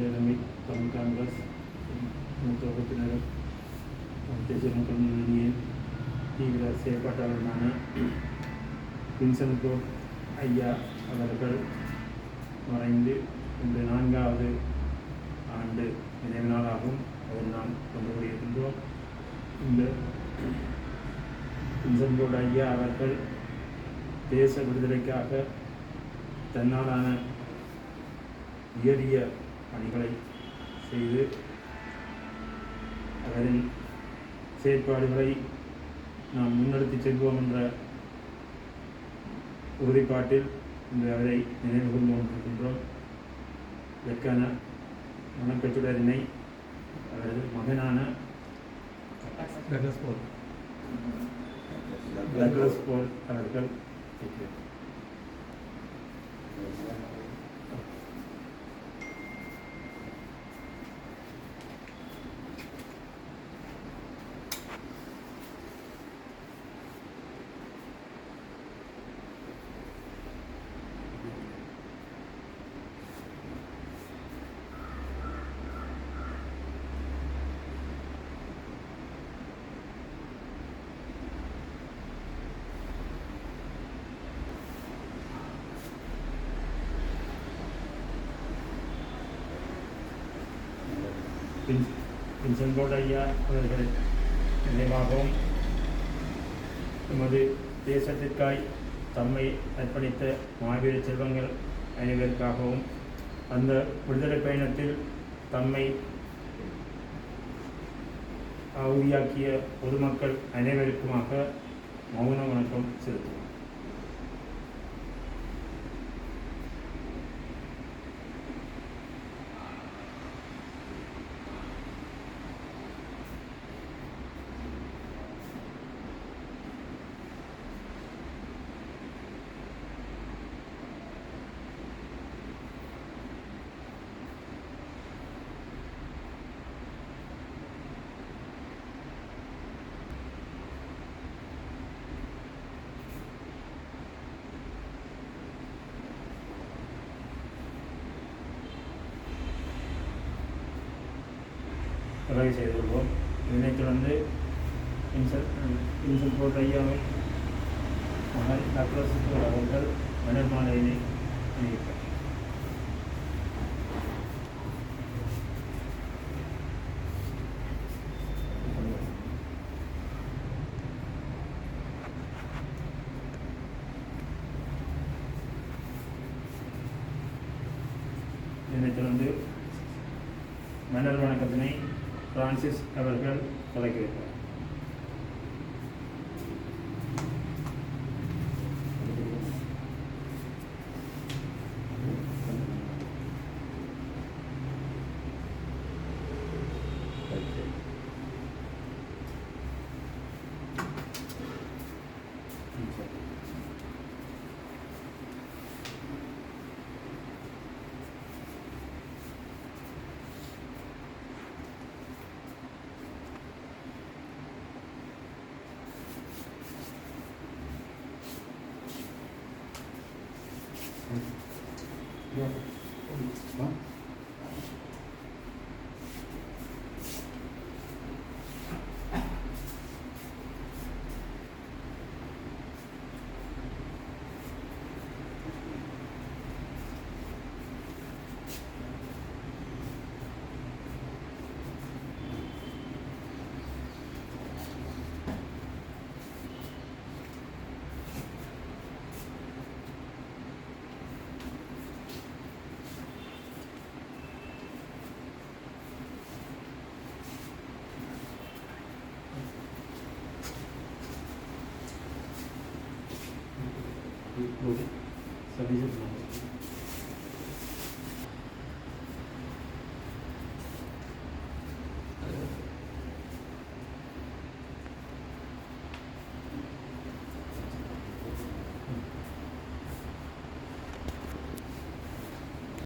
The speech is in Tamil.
தலைமை தமிழ் காங்கிரஸ் மூத்த உறுப்பினர் தேசிய மக்கள் முன்னணியின் தீவிர செயற்பாட்டாளருமான வின்சென்ட் குரோட் ஐயா அவர்கள் மறைந்து இந்த 4வது ஆண்டு நினைவு நாளாகவும் அதை நாம் கொண்டாடியிருக்கின்றோம். இந்த வின்சென்ட் குரோட் ஐயா அவர்கள் தேச விடுதலைக்காக தன்னாலான உயரிய பணிகளை செய்து அவரின் செயற்பாடுகளை நாம் முன்னெடுத்து செல்வோம் என்ற உறுதிப்பாட்டில் இன்று அவரை நினைவு கொண்டு கொண்டிருக்கின்றோம். இதற்கான வணக்கச்சுடரினை அவரது மகனான டக்ளஸ் போல் அவர்கள் வின்சென்ட் குரோட் ஐயா அவர்கள் நினைவாகவும் எமது தேசத்திற்காய் தம்மை அர்ப்பணித்த மாவீர செல்வங்கள் அனைவருக்காகவும் அந்த விடுதலை பயணத்தில் தம்மை ஆகுதியாக்கிய பொதுமக்கள் அனைவருக்குமாக மௌன வணக்கம் செலுத்துவோம். நிறைவு செய்து கொள்வோம். இதனைத் தொடர்ந்து வின்சென்ட் குரோட் ஐயாவின் மகன் டக்ளஸ் போல் அவர்கள் மலர் மாலையினை அணிவிப்பார். இதனைத் தொடர்ந்து மன்னர் வணக்கத்தினை பிரான்சிஸ் அவர்கள் தொடங்கி வைத்தார். Sorry,